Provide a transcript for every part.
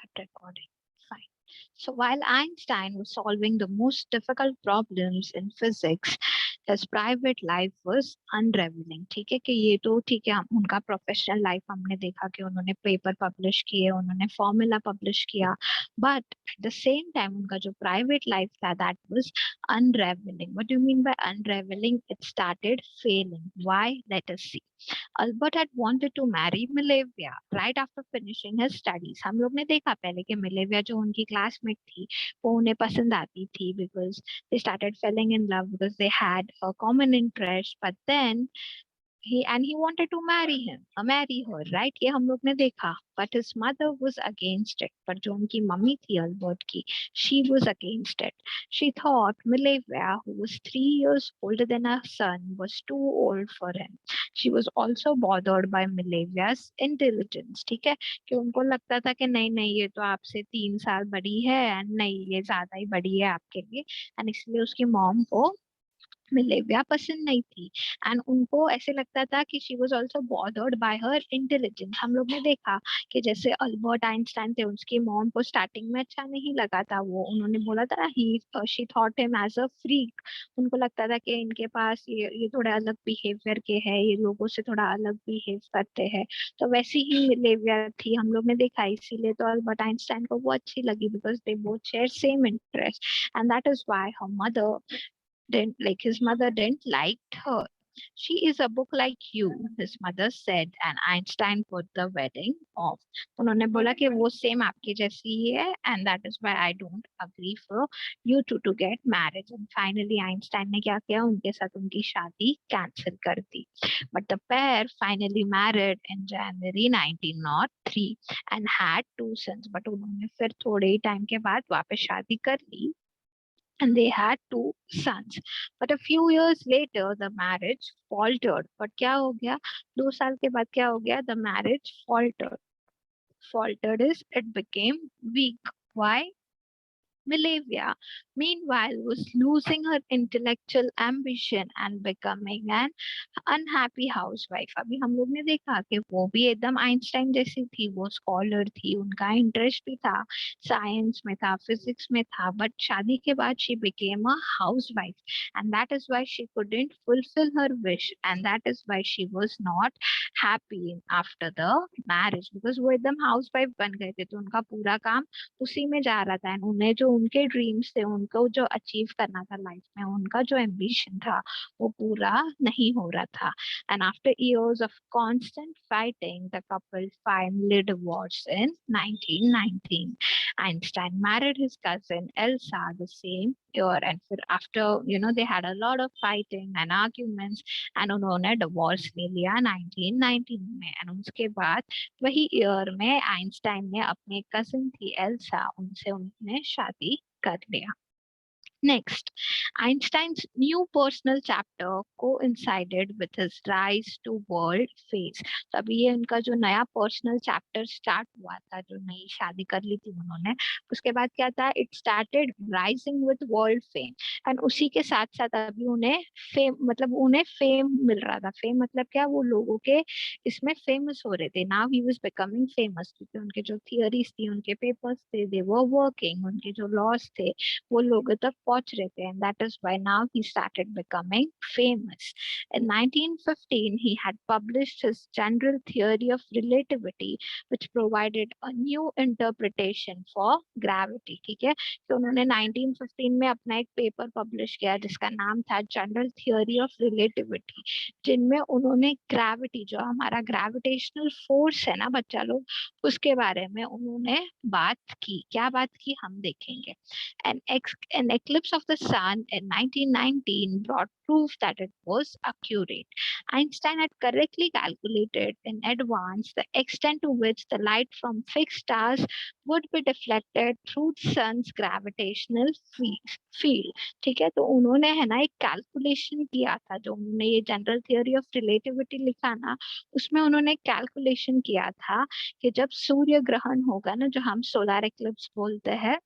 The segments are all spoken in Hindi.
Start recording. Fine. So while Einstein was solving the most difficult problems in physics, his private life was unraveling. ठीक है कि ये तो ठीक है उनका प्रोफेशनल लाइफ हमने देखा कि उन्होंने पेपर पब्लिश किए, उन्होंने फॉर्मूला पब्लिश किया, but at the same time उनका जो प्राइवेट लाइफ था that was unraveling. What do you mean by unraveling? It started failing. Why? Let us see. Albert had wanted to marry Milavia right after finishing his studies. हम लोग ने देखा पहले कि मिलेविया जो उनकी क्लासमेट थी वो उन्हें पसंद आती थी because they started falling in love because they had a common interest. But then he wanted to marry her, right? ये हम लोग ने देखा. But his mother was against it. पर जो उनकी मम्मी थी अल्बर्ट की, she was against it. She thought Milavia, who was 3 years older than her son, was too old for him. She was also bothered by Milavia's intelligence. ठीक है कि उनको लगता था कि नहीं नहीं ये तो आपसे 3 साल बड़ी है एंड नहीं ये ज्यादा ही बड़ी है आपके लिए, एंड इसलिए उसकी मॉम को मिलेविया पसंद नहीं थी. एंड उनको ऐसे लगता था कि she was also bothered bye her intelligence. हम लोग ने देखा कि जैसे अल्बर्ट आइंस्टाइन थे, उसकी मॉम को स्टार्टिंग में अच्छा नहीं लगा था, वो उन्होंने बोला था ही she thought him as a freak. उनको लगता था कि इनके पास ये थोड़े अलग बिहेवियर के है, ये लोगों से थोड़ा अलग बिहेव करते हैं. तो वैसी ही मिलेविया थी, हम लोग ने देखा, इसीलिए तो अल्बर्ट आइंस्टाइन को वो अच्छी लगी because they both share same interest. And that is why her mother didn't like his mother didn't like her. She is a book like you, his mother said, and Einstein put the wedding off. उन्होंने बोला कि वो सेम आपकी जैसी ही है and that is why I don't agree for you two to get married. And finally Einstein ने क्या किया, उनके साथ उनकी शादी कैंसिल कर दी. But the pair finally married in January 1903 and had 2 sons. But उन्होंने फिर थोड़े ही टाइम के बाद वापस शादी कर ली and they had 2 sons. But a few years later, the marriage faltered. But क्या हो गया? 2 साल के बाद क्या हो गया? The marriage faltered. Faltered is it became weak. Why? Milavia, meanwhile, was losing her intellectual ambition and becoming an unhappy housewife. अभी हम लोग ने देखा कि वो भी एकदम आइंस्टाइन जैसी थी, वो स्कॉलर थी, उनका इंटरेस्ट भी था, साइंस में था, फिजिक्स में था, बट शादी के बाद she became a housewife and that is why she couldn't fulfil her wish and that is why she was not happy after the marriage because वो एकदम हाउसवाइफ बन गए थे, तो उनका पूरा काम उसी में जा रहा था एंड उन्हें जो उनके ड्रीम्स थे, उनको जो अचीव करना था लाइफ में, उनका जो एम्बिशन था वो पूरा नहीं हो रहा था. And after years of constant fighting, the couple finally divorced in 1919. Einstein married his cousin Elsa the same year, and after they had a lot of fighting and arguments, and उन्होंने divorce ले लिया 1919 में. and उसके बाद वही ईयर में आइंस्टाइन ने अपने कजिन थी एल्सा, उनसे उन्होंने शादी कर लिया. Next, Einstein's new personal chapter coincided with his rise to world fame. तो अभी ये उनका जो नया पर्सनल चैप्टर स्टार्ट हुआ था, जो नई शादी कर ली थी उन्होंने, उसके बाद क्या था, it started rising with world fame. And उसी के साथ साथ अभी उन्हें फेम, मतलब उन्हें फेम मिल रहा था. फेम मतलब क्या, वो लोगों के इसमें फेमस हो रहे थे. Now he was becoming famous क्योंकि उनके जो थियरीज थी, उनके पेपर्स थे, दे वर वर्किंग, उनके जो लॉज थे वो लोगों तक पहुंच रहे थे, and that is why now he started becoming famous. In 1915 he had published his general theory of relativity which provided a new interpretation for gravity. ठीक है, तो उन्होंने 1915 में अपना एक पेपर पब्लिश किया जिसका नाम था जनरल थियोरी ऑफ रिलेटिविटी, जिनमें उन्होंने ग्रेविटी, जो हमारा ग्रेविटेशनल फोर्स है ना बच्चा लोग, उसके बारे में उन्होंने बात की. क्या बात की हम देखेंगे. An eclipse of the sun in 1919 brought proof that it was accurate. Einstein had correctly calculated in advance the extent to which the light from fixed stars would be deflected through the sun's gravitational field. ठीक है, तो उन्होंने है ना एक कैलकुलेशन किया था, जो उन्होंने ये जनरल थियोरी ऑफ रिलेटिविटी लिखा ना, उसमें उन्होंने कैलकुलेशन किया था कि जब सूर्य ग्रहण होगा ना, जो हम सोलर एक्लिप्स बोलते हैं,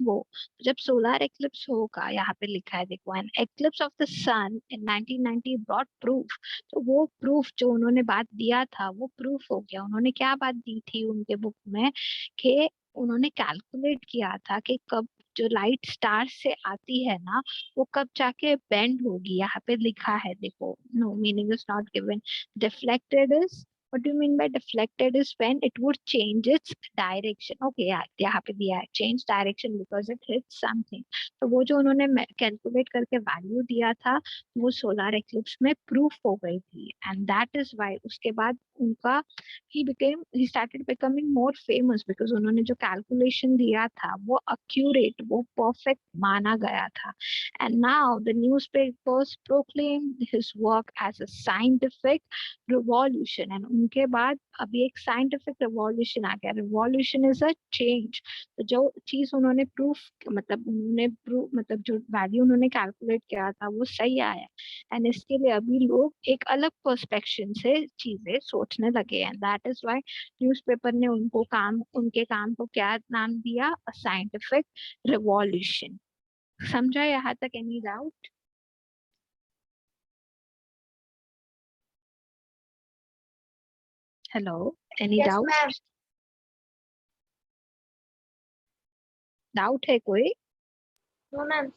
वो जब सोलर एक्लिप्स होगा, यहाँ पे लिखा है देखो, an eclipse of the sun in 1990 brought proof. तो वो प्रूफ जो उन्होंने बात दिया था वो प्रूफ हो गया. उन्होंने क्या बात दी थी उनके बुक में कि उन्होंने कैलकुलेट किया था कि कब जो लाइट स्टार से आती है ना, वो कब जाके बेंड होगी। यहाँ पे लिखा है, देखो, no meaning is not given. Deflected is, what do you mean by deflected is when it would change its direction. Okay, yeah, यहाँ पे दिया है change direction because it hits something. तो वो जो उन्होंने कैलकुलेट करके वैल्यू दिया था, वो सोलर एक्लिप्स में प्रूफ हो गई थी, एंड दैट इज वाई उसके बाद उनका he started becoming more famous because उन्होंने जो कैलकुलेशन दिया था वो accurate, वो perfect माना गया था. And now the newspapers proclaimed his work as a scientific revolution. And उनके बाद अभी एक scientific revolution आ गया. Revolution is a change. तो जो चीज उन्होंने मतलब जो वैल्यू उन्होंने कैलकुलेट किया था वो सही आया, एंड इसके लिए अभी लोग एक अलग पर्सपेक्शन से चीजें सोचने लगे हैं. दैट इज व्हाई न्यूज़पेपर ने उनके काम को क्या नाम दिया, साइंटिफिक रिवॉल्यूशन. समझा यहाँ तक? Any doubt? Hello, any Yes, doubt? ma'am. Doubt है कोई? No, ma'am.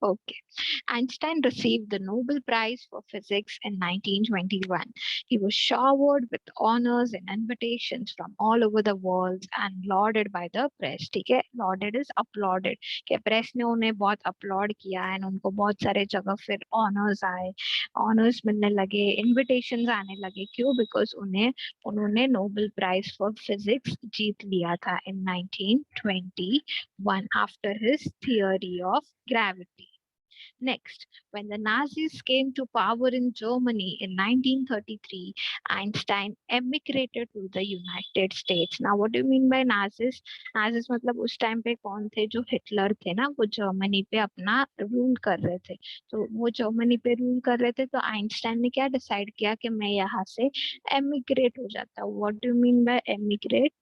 Okay. Einstein received the Nobel Prize for Physics in 1921. He was showered with honors and invitations from all over the world and lauded by the press. ठीक है, lauded is applauded. कि press ने उन्हें बहुत applaud किया and उनको बहुत सारे जगह फिर honors आए, honors मिलने लगे, invitations आने लगे. क्यों? Because उन्होंने Nobel Prize for Physics जीत लिया था in 1921 after his theory of gravity. Next, when the Nazis came to power in Germany in 1933, Einstein emigrated to the United States. Now, what do you mean by Nazis? Nazis मतलब उस टाइम पे कौन थे? जो हिटलर थे ना, वो जर्मनी पे अपना रूल कर रहे थे. तो वो जर्मनी पे रूल कर रहे थे, तो आइंस्टाइन ने क्या डिसाइड किया कि मैं यहाँ से एमिग्रेट हो जाता हूँ. What do you mean by emigrate?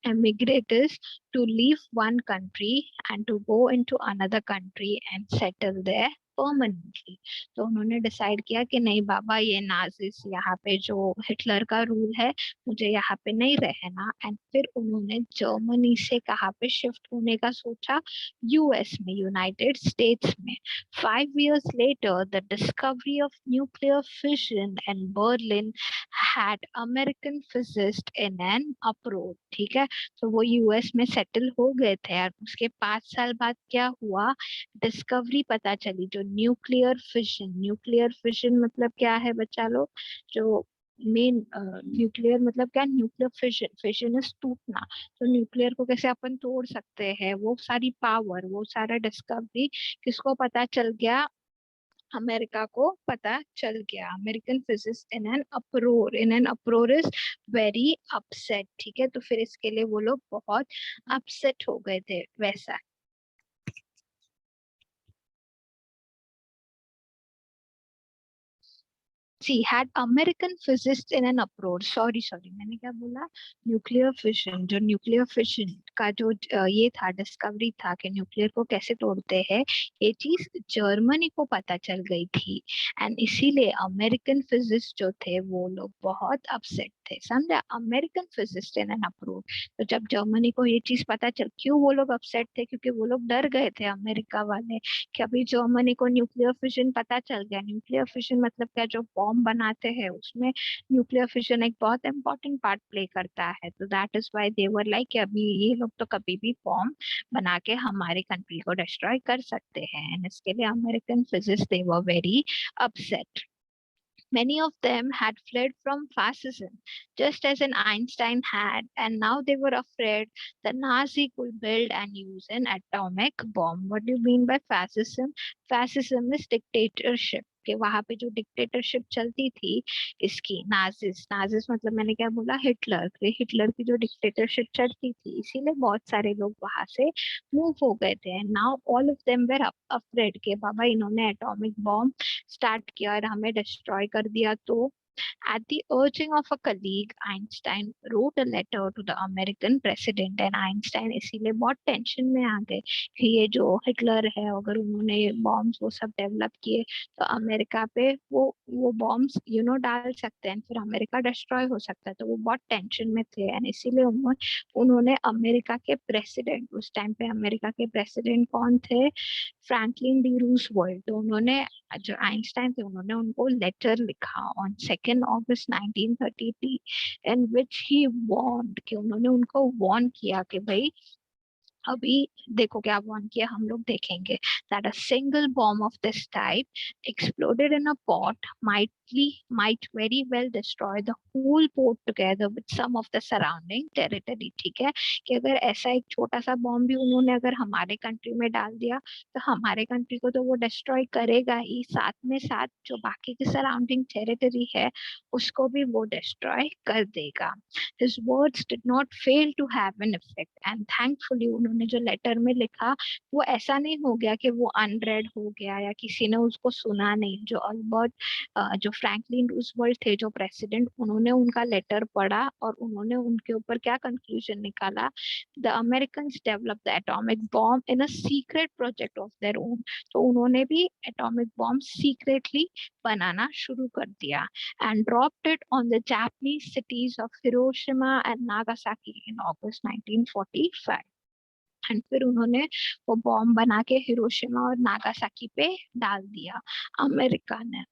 Emigrate is to leave one country and to go into another country and settle there permanently. तो उन्होंने डिसाइड किया कि नहीं बाबा, ये नाजिस यहाँ पे जो हिटलर का रूल है, मुझे यहाँ पे नहीं रहना. एंड फिर उन्होंने जर्मनी से कहाँ पे शिफ्ट होने का सोचा? यूएस में, यूनाइटेड स्टेट्स में. 5 years later, the discovery of nuclear fission in Berlin had American physicists in an uproar. ठीक है, तो वो यूएस में सेटल हो गए थे, और उसके 5 साल बाद क्या हुआ? डिस्कवरी पता चली, जो न्यूक्लियर फिशन. न्यूक्लियर फिशन मतलब क्या है बच्चा लोग? जो मेन न्यूक्लियर मतलब क्या? न्यूक्लियर फिशन, फिशन इज टूटना. तो न्यूक्लियर को कैसे अपन तोड़ सकते हैं, वो सारी पावर, वो सारा डिस्कवरी किसको पता चल गया? अमेरिका को पता चल गया. American physicist in an अप्रोर is very upset. ठीक है, तो फिर इसके लिए वो लोग बहुत अपसेट हो गए थे वैसा. See, had American physicists in an uproar. Sorry, मैंने क्या बोला? Nuclear fission. जो न्यूक्लियर फिशन का जो ये था, डिस्कवरी था कि न्यूक्लियर को कैसे तोड़ते हैं, ये चीज जर्मनी को पता चल गई थी. एंड इसीलिए अमेरिकन फिजिस्ट जो थे वो लोग बहुत अपसेट थे. समझा? American physicist in an अप्रोर. तो जब जर्मनी को ये चीज पता चल, क्यों वो लोग अपसेट थे? क्योंकि वो लोग डर गए थे अमेरिका वाले कि अभी जर्मनी को न्यूक्लियर फिशन पता चल गया. न्यूक्लियर फिशन मतलब क्या? जो बॉम्ब बनाते हैं उसमें न्यूक्लियर फिशन एक बहुत इंपॉर्टेंट पार्ट प्ले करता है. तो that is why they were like कि अभी ये लोग तो कभी भी बॉम्ब बना के हमारे कंट्री को डिस्ट्रॉय कर सकते हैं. एंड इसके लिए American physicist they were very upset. Many of them had fled from fascism, just as an Einstein had, and now they were afraid the Nazi could build and use an atomic bomb. What do you mean by fascism? Fascism is dictatorship. कि वहां पे जो डिक्टेटरशिप चलती थी इसकी, नाजिस. नाजिस मतलब मैंने क्या बोला? हिटलर. हिटलर की जो डिक्टेटरशिप चलती थी, इसीलिए बहुत सारे लोग वहां से मूव हो गए थे. Now all of them were afraid के बाबा इन्होंने एटॉमिक बॉम्ब स्टार्ट किया और हमें डिस्ट्रॉय कर दिया, तो At the urging of a colleague, Einstein wrote a letter to the American president, and Einstein इसीलिए बहुत टेंशन में आ गए कि ये जो हिटलर है, अगर उन्होंने बॉम्ब्स वो सब डेवलप किए तो अमेरिका पे वो बॉम्ब्स डाल सकते हैं, फिर अमेरिका डिस्ट्रॉय हो सकता है। तो वो बहुत टेंशन में थे, एंड इसीलिए उन्होंने अमेरिका के प्रेसिडेंट, उस टाइम पे अमेरिका के प्रेसिडेंट कौन थे, फ्रैंकलिन डी रूजवेल्ट, तो उन्होंने, जो आइंस्टाइन थे, उन्होंने उनको लेटर लिखा on 2 August 1933 in which he warned, कि उन्होंने उनको वार्न किया कि भाई अभी देखो क्या वार्न किया, हम लोग देखेंगे, that a single bomb of this type exploded in a pot might very well destroy the whole port together with some of the surrounding territory। ठीक है, कि अगर ऐसा एक छोटा सा बॉम्ब भी उन्होंने अगर हमारे कंट्री में डाल दिया तो हमारे कंट्री को तो वो डिस्ट्रॉय करेगा ही, साथ में साथ जो बाकी की सराउंडिंग टेरिटरी है उसको भी वो डिस्ट्रॉय कर देगा। His words did not fail to have an effect, and thankfully उन्होंने जो लेटर में लिखा वो ऐसा नहीं हो गया कि वो अनरेड हो गया या किसी ने उसको सुना नहीं। जो जो फ्रैंकलिन रूजवेल्ट थे जो प्रेसिडेंट, उन्होंने उनका लेटर पढ़ा और उन्होंने उनके ऊपर क्या कंक्लूजन निकाला, the American develop the atomic bomb in a secret project of their own. तो उन्होंने भी एटॉमिक बॉम्ब सीक्रेटली बनाना शुरू कर दिया and dropped it on the Japanese cities of Hiroshima and Nagasaki in August 1945। And फिर उन्होंने वो बॉम्ब बना के हिरोशिमा और नागासाकी पे डाल दिया अमेरिका ने।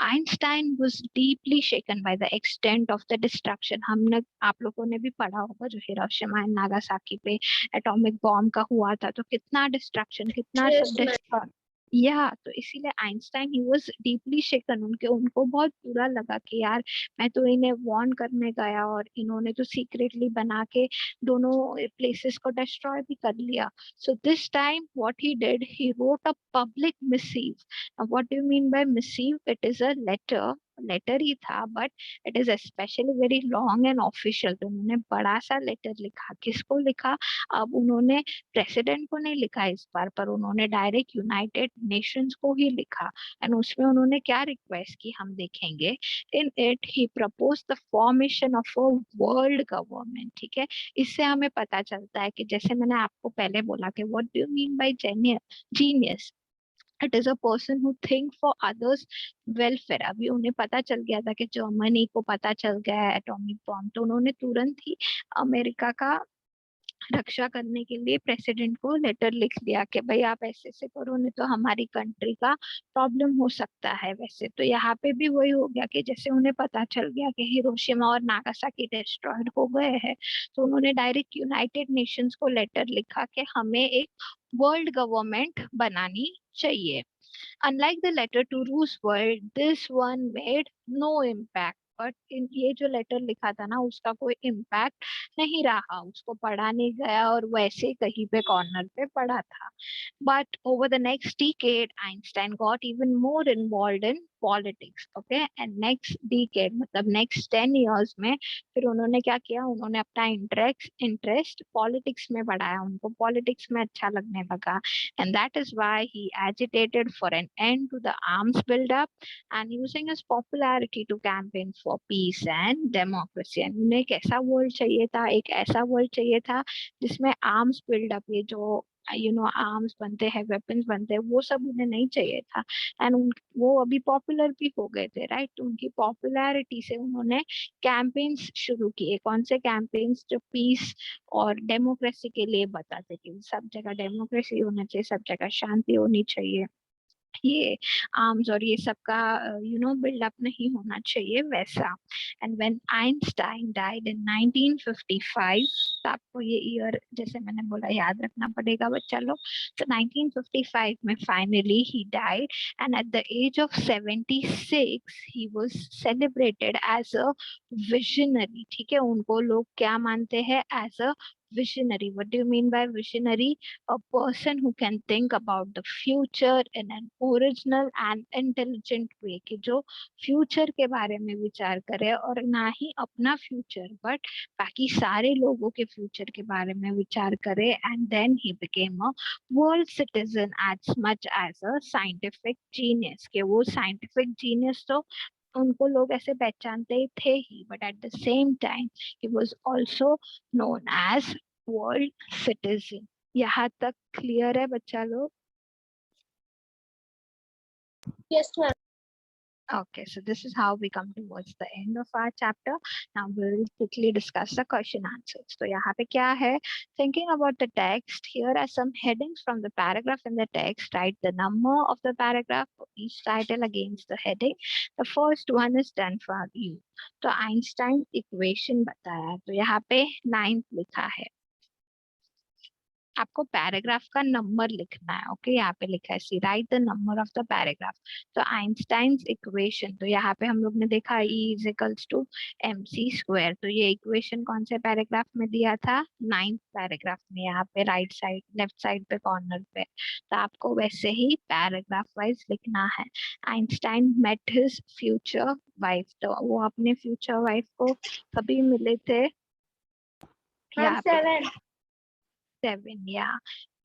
Einstein was deeply shaken by the extent of the destruction। हमने, आप लोगों ने भी पढ़ा होगा जो हिरोशिमा एंड नागासाकी पे एटॉमिक बॉम्ब का हुआ था, तो कितना डिस्ट्रक्शन, कितना सब Yes, ma'am. डिस्ट्रॉय। या तो इसीलिए आइंस्टाइन ही वाज डीपली शेकन, उनको बहुत बुरा लगा कि यार मैं तो इन्हें वार्न करने गया और इन्होंने तो सीक्रेटली बना के दोनों प्लेसेस को डिस्ट्रॉय भी कर लिया। So this time what he did, he wrote a public missive. What do you mean by missive? It is a letter, letter ही था but it is specially very long and official. तो उन्होंने बड़ा सा लेटर लिखा, किसको लिखा, अब उन्होंने प्रेसिडेंट को नहीं लिखा इस बार, पर उन्होंने डायरेक्ट यूनाइटेड नेशंस को ही लिखा। एंड उसमें उन्होंने क्या रिक्वेस्ट की हम देखेंगे। In it he propose the formation of a world government. ठीक है, इससे हमें पता चलता है कि जैसे मैंने आपको पहले बोला कि what do you mean bye genius, it is a person who think for others welfare. अभी उन्हें पता चल गया था कि जर्मनी को पता चल गया है एटॉमिक बॉम्ब, तो उन्होंने तुरंत ही अमेरिका का रक्षा करने के लिए प्रेसिडेंट को लेटर लिख दिया कि भाई आप ऐसे ऐसे करो, नहीं तो हमारी कंट्री का प्रॉब्लम हो सकता है। वैसे तो यहाँ पे भी वही हो गया कि जैसे उन्हें पता चल गया कि हिरोशिमा और नागासाकी डिस्ट्रॉयड हो गए हैं, तो उन्होंने डायरेक्ट यूनाइटेड नेशंस को लेटर लिखा कि हमें एक वर्ल्ड गवर्नमेंट बनानी चाहिए। Unlike the letter to Roosevelt, this one made no impact। But in ये जो लेटर लिखा था ना उसका कोई इम्पैक्ट नहीं रहा, उसको पढ़ा नहीं गया और वैसे कहीं पे कॉर्नर पे पढ़ा था। But over the next decade, Einstein got even more involved in politics, okay? And next decade, मतलब next 10 years में फिर उन्होंने क्या किया, उन्होंने अपना इंटरेस्ट पॉलिटिक्स में बढ़ाया, उनको पॉलिटिक्स में अच्छा लगने लगा। And that is why he agitated for an end to the arms buildup and using his popularity to campaign for peace and democracy। And उन्हें एक ऐसा वर्ल्ड चाहिए था, एक ऐसा वर्ल्ड चाहिए था जिसमें आर्म्स बिल्डअप, ये जो आर्म्स बनते हैं, वेपन्स बनते हैं, वो सब उन्हें नहीं चाहिए था। एंड वो अभी पॉपुलर भी हो गए थे, राइट? तो उनकी पॉपुलैरिटी से उन्होंने कैंपेन्स शुरू किए। कौन से कैंपेन्स? जो पीस और डेमोक्रेसी के लिए बताते कि सब जगह डेमोक्रेसी होना चाहिए, सब जगह शांति होनी चाहिए, ये आर्म्स और ये सब का बिल्डअप नहीं होना चाहिए वैसा। And when Einstein died in 1955, तो आपको ये ईयर जैसे मैंने बोला याद रखना पड़ेगा बच्चा लोग। तो 1955 में finally he died and at the age of 76 he was celebrated as a visionary. ठीक है, उनको लोग क्या मानते हैं? As a visionary। What do you mean by visionary? A person who can think about the future in an original and intelligent way, कि जो फ्यूचर के बारे में विचार करे और ना ही अपना फ्यूचर बट बाकी सारे लोगों के फ्यूचर के बारे में विचार करे। And then he became a world citizen as much as a scientific genius. के वो साइंटिफिक जीनियस तो उनको लोग ऐसे पहचानते ही थे ही, but at the same time he was also known as world citizen. यहाँ तक क्लियर है बच्चा लोग? Yes, ma'am. Okay, so this is how we come towards the end of our chapter. Now we will quickly discuss the question answers. So यहाँ पे क्या है? Thinking about the text, here are some headings from the paragraph in the text. Write the number of the paragraph for each title against the heading. The first one is done for you. तो आइंस्टाइन इक्वेशन बताया, तो यहाँ पे 9th लिखा है। आपको पैराग्राफ का नंबर लिखना है। ओके, यहाँ पे लिखा है see write the number of the paragraph. तो आइंस्टाइन्स इक्वेशन, तो यहाँ पे हम लोग ने देखा E is equals to mc²। तो ये इक्वेशन कौन से पैराग्राफ में दिया था? 9th पैराग्राफ में, यहाँ पे राइट साइड लेफ्ट साइड पे कॉर्नर पे। तो आपको वैसे ही पैराग्राफ वाइज लिखना है। Einstein met his future wife, तो वो अपने फ्यूचर वाइफ को कभी मिले थे? Ma'am, यहाँ पे 7. 7, या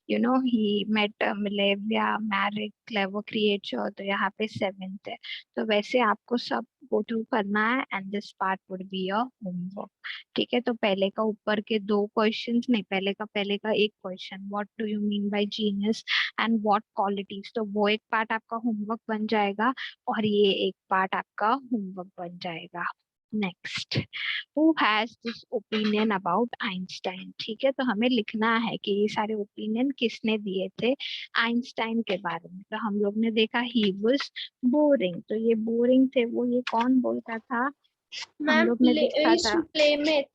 you know he met Milevia, married clever creature, तो यहाँ पे 7th है। तो वैसे आपको सब गो थ्रू करना है and this part would be your homework. ठीक है, तो पहले का ऊपर के 2 क्वेश्चंस नहीं, पहले का एक question, what do you mean bye genius and what qualities, तो वो एक पार्ट आपका होमवर्क बन जाएगा और ये एक पार्ट आपका होमवर्क बन जाएगा। Next, who has this opinion about Einstein. ठीक है, तो हमें लिखना है कि ये सारे ओपिनियन किसने दिए थे आइंस्टाइन के बारे में। तो हम लोग ने देखा ही वाज बोरिंग, तो ये बोरिंग थे वो, ये कौन बोलता था? हम Ma'am, लोग ने देखा is था, playmate.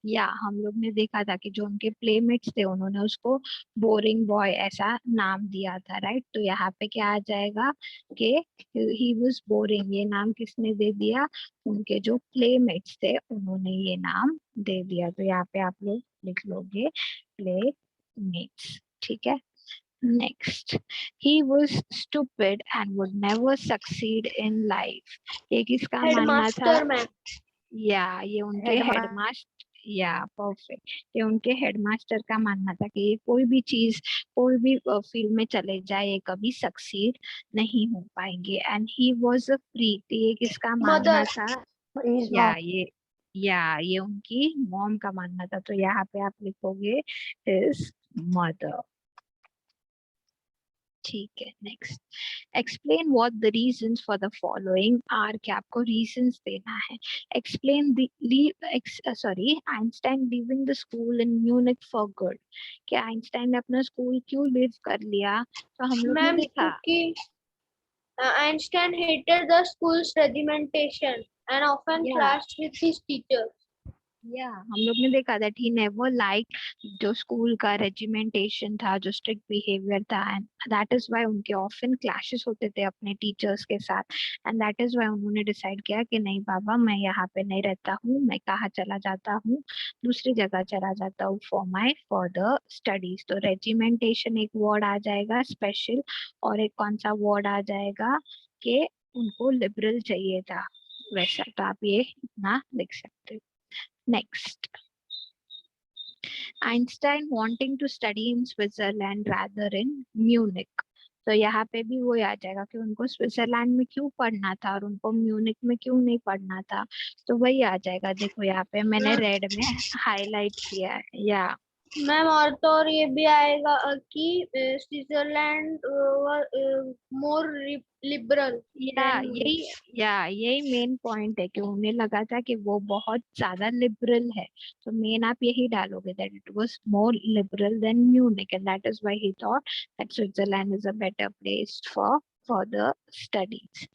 या हम लोग ने देखा था कि जो उनके प्लेमेट्स थे उन्होंने उसको बोरिंग बॉय ऐसा नाम दिया था, राइट। तो यहाँ पे क्या आ जाएगा कि ही वाज बोरिंग, ये नाम किसने दे दिया? उनके जो प्लेमेट्स थे उन्होंने ये नाम दे दिया। तो यहाँ पे आप लोग लिख लोगे प्लेमेट्स। ठीक है, next, he was stupid and would never succeed in life, ये किसका मानना था? Headmaster, ma'am. या ये उनके Headmaster. हेडमास्टर, या परफेक्ट, ये उनके हेडमास्टर का मानना था कि ये कोई भी चीज कोई भी फील्ड में चले जाए ये कभी सक्सीड नहीं हो पाएंगे। And he was a free, तो ये किसका Mother. मानना था? His या mom. ये उनकी मॉम का मानना था। तो यहाँ पे आप लिखोगे हिज मदर। ठीक है, next, explain what the reasons for the following are, क्या आपको रीजंस देना है। Explain Einstein leaving the school in Munich for good, कि आइंस्टाइन ने अपना स्कूल क्यों लीव कर लिया? तो हम लोग ने Ma'am, देखा, क्योंकि Einstein hated the school's regimentation and often या clashed with his teachers. हम लोग ने देखा दैट ही नेवर लाइक जो स्कूल का रेजिमेंटेशन था, जो स्ट्रिक्ट बिहेवियर था, एंड दैट इज व्हाई उनके ऑफन क्लैशेस होते थे अपने टीचर्स के साथ। एंड दैट इज व्हाई उन्होंने डिसाइड किया कि नहीं बाबा, मैं यहाँ पे नहीं रहता हूँ, मैं कहाँ चला जाता हूँ, दूसरी जगह चला जाता हूँ फॉर माई फर्दर स्टडीज। तो रेजिमेंटेशन एक वर्ड आ जाएगा स्पेशल, और एक कौन सा वर्ड आ जाएगा कि उनको लिबरल चाहिए था वैसा। तो आप ये इतना लिख सकते हो। Next, Einstein wanting to study in Switzerland rather in Munich. तो यहाँ पे भी वो आ जाएगा कि उनको स्विट्जरलैंड में क्यों पढ़ना था और उनको म्यूनिक में क्यों नहीं पढ़ना था। तो वही आ जाएगा, देखो यहाँ पे मैंने रेड में हाईलाइट किया है। या मैम और तो और ये भी आएगा कि स्विट्जरलैंड मोर लिबरल या देन यही म्यूनिक। यही मेन पॉइंट है कि उन्हें लगा था कि वो बहुत ज्यादा लिबरल है। तो मेन आप यही डालोगे that it was more liberal than Munich, and that is why he thought that Switzerland is a better place for further studies.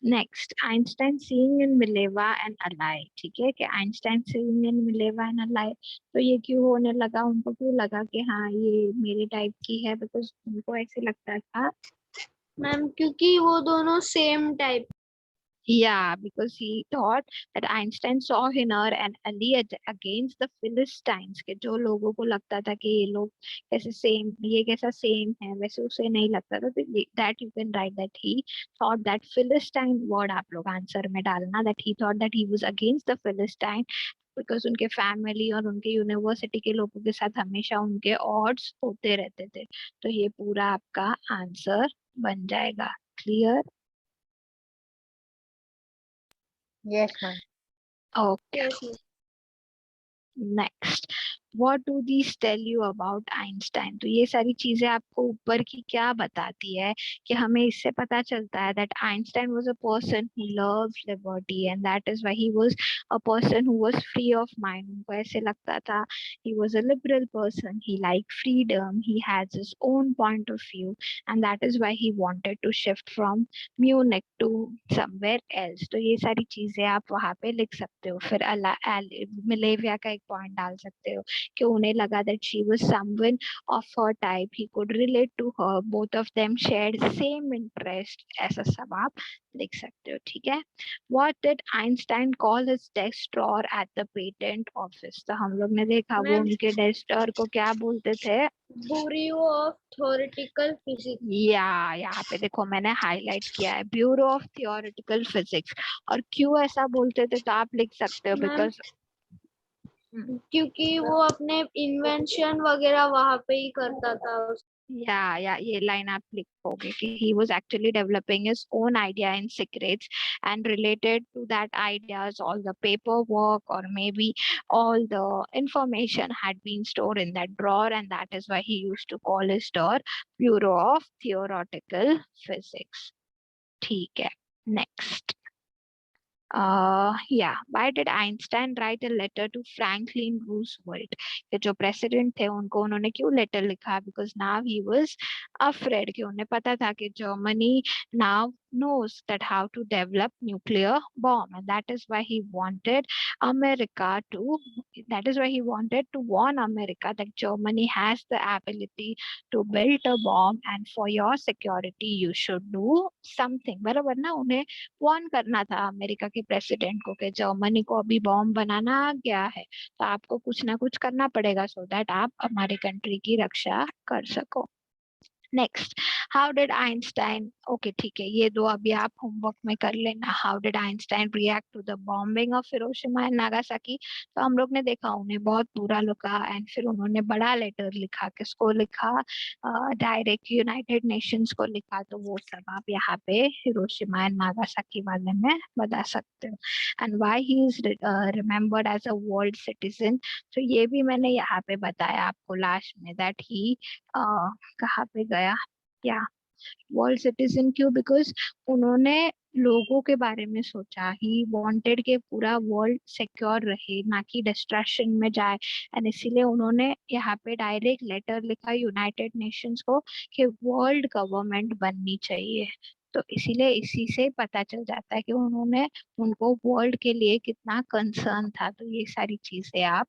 Next, Einstein seeing in Mileva and ally. ठीक है, कि Einstein seeing in Mileva and ally, तो ये क्यों होने लगा? उनको क्यों लगा कि हाँ ये मेरे टाइप की है? बिकॉज उनको ऐसे लगता था, मैम क्योंकि वो दोनों same type. yeah, because he thought that Einstein saw in her an ally against the Philistines, के जो लोगों को लगता था कि ये लोग कैसे सेम, ये कैसा सेम है, वैसे उसे नहीं लगता था। तो that you can write that he thought that Philistine word आप लोग आंसर में डालना, that he thought that he was against the Philistine because उनके फैमिली और उनके यूनिवर्सिटी के लोगों के साथ हमेशा उनके ऑड्स होते रहते थे। तो ये पूरा आपका आंसर बन जाएगा। Clear? Yes, ma'am. Okay. Yes, ma'am. Next, what do these tell you about Einstein? तो ये सारी चीजें आपको ऊपर की क्या बताती है कि हमें इससे पता चलता है that Einstein was a person who loved liberty and that is why he was a person who was free of mind. उनको ऐसे लगता था, he was a liberal person, he like freedom, he has his own point of view and that is why he wanted to shift from Munich to somewhere else. तो ये सारी चीजें आप वहां पे लिख सकते हो। फिर मिलेविया का एक पॉइंट डाल सकते हो कि उन्हें लगा that she was someone of her type, he could relate to her, both of them shared same interest. ऐसा सब आप लिख सकते हो, ठीक है। What did Einstein call his desk drawer at the patent office? तो हम लोग ने देखा वो मैम, उनके डेस्क ड्रॉअर को क्या बोलते थे? Bureau of theoretical physics. या यहाँ पे देखो मैंने हाईलाइट किया है, ब्यूरो ऑफ थियोरेटिकल फिजिक्स। और क्यों ऐसा बोलते थे तो आप लिख सकते हो, मैम, बिकॉज क्योंकि वो अपने इन्वेंशन वगैरह वहां पे ही करता था। या ये लाइन आप लिखोगे कि he was actually developing his own idea in secrets, and related to that ideas all the paperwork or maybe all the information had been stored in that drawer, and that is why he used to call his drawer Bureau of Theoretical Physics. ठीक है, next. Yeah, why did Einstein write a letter to Franklin Roosevelt? कि जो प्रेसिडेंट थे उनको उन्होंने क्यों लेटर लिखा? Because now he was afraid, कि उन्हें पता था कि Germany now knows that how to develop nuclear bomb, and that is why he wanted America to, that is why he wanted to warn America that Germany has the ability to build a bomb, and for your security you should do something. बराबर ना? उन्हें वार्न करना था अमेरिका के प्रेसिडेंट को कि जर्मनी को अभी बॉम्ब बनाना आ गया है, तो आपको कुछ ना कुछ करना पड़ेगा सो दैट आप हमारे कंट्री की रक्षा कर सको। Next, how did Einstein, okay ठीक है, ये दो अभी आप होमवर्क में कर लेना। How did Einstein react to the bombing of Hiroshima and Nagasaki? तो हम लोग ने देखा उन्हें बहुत बुरा लगा, एंड फिर उन्होंने बड़ा लेटर लिखा, किसको लिखा? डायरेक्ट यूनाइटेड नेशंस को लिखा। तो वो सब आप यहाँ पे हिरोशिमा एंड नागासाकी वाले में बता सकते हो। And why he is remembered as a world citizen? तो ये भी मैंने यहाँ पे बताया आपको लास्ट में, दैट ही कहाँ पे गया, या वर्ल्ड सिटीजन क्यों? बिकॉज उन्होंने लोगों के बारे में सोचा, ही वांटेड के पूरा वर्ल्ड सिक्योर रहे, ना कि डिस्ट्रक्शन में जाए। एंड इसीलिए उन्होंने यहाँ पे डायरेक्ट लेटर लिखा यूनाइटेड नेशंस को कि वर्ल्ड गवर्नमेंट बननी चाहिए। तो इसीलिए इसी से पता चल जाता है कि उन्होंने, उनको वर्ल्ड के लिए कितना कंसर्न था। तो ये सारी चीजें आप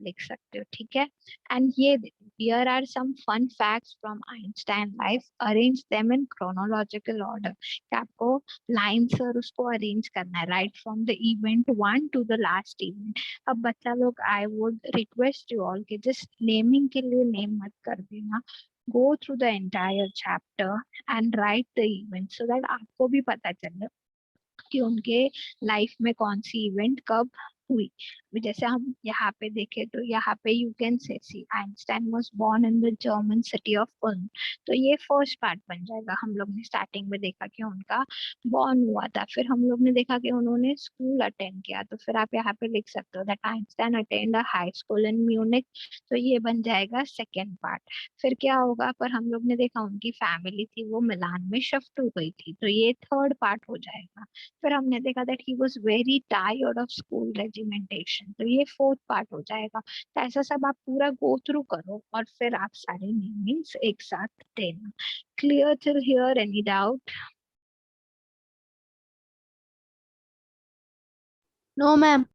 लिख सकते हो, ठीक है। एंड ये here are some fun facts from Einstein life. Arrange them in chronological order. कि आपको लाइन से और उसको अरेंज करना है, right from the event one two the last event. अब बच्चा लोग, I would request you all कि जस्ट नेमिंग के लिए नेम मत कर देना, go through the entire chapter and right the event so that आपको भी पता चले कि उनके लाइफ में कौन सी इवेंट कब हुई। जैसे हम यहाँ पे देखें तो यहाँ पे you can say see Einstein was born in the German city of Ulm. तो ये फर्स्ट पार्ट बन जाएगा। हम लोग ने स्टार्टिंग में देखा कि उनका बॉर्न हुआ था, फिर हम लोग ने देखा कि उन्होंने स्कूल अटेंड किया। तो फिर आप यहाँ पे लिख सकते हो that Einstein attend a high school in Munich. तो ये बन जाएगा सेकेंड पार्ट। फिर क्या होगा, पर हम लोग ने देखा उनकी फैमिली थी वो मिलान में शिफ्ट हो गई थी, तो ये थर्ड पार्ट हो जाएगा। फिर हमने देखा that he was very tired of school regimentation, तो ये फोर्थ पार्ट हो जाएगा। तो ऐसा सब आप पूरा गो थ्रू करो और फिर आप सारे नेमिंग्स एक साथ देना। Clear till here? Any doubt? No, ma'am.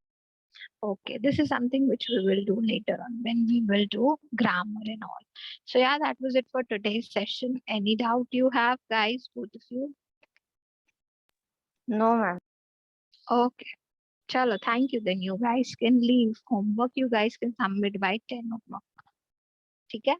Okay, this is something which we will do later on when we will do grammar and all. So yeah, that was it for today's session. Any doubt you have, guys, both of you? No, ma'am. Okay. Chalo, thank you. Then you guys can leave. Homework you guys can submit by 10 o'clock. ठीक है?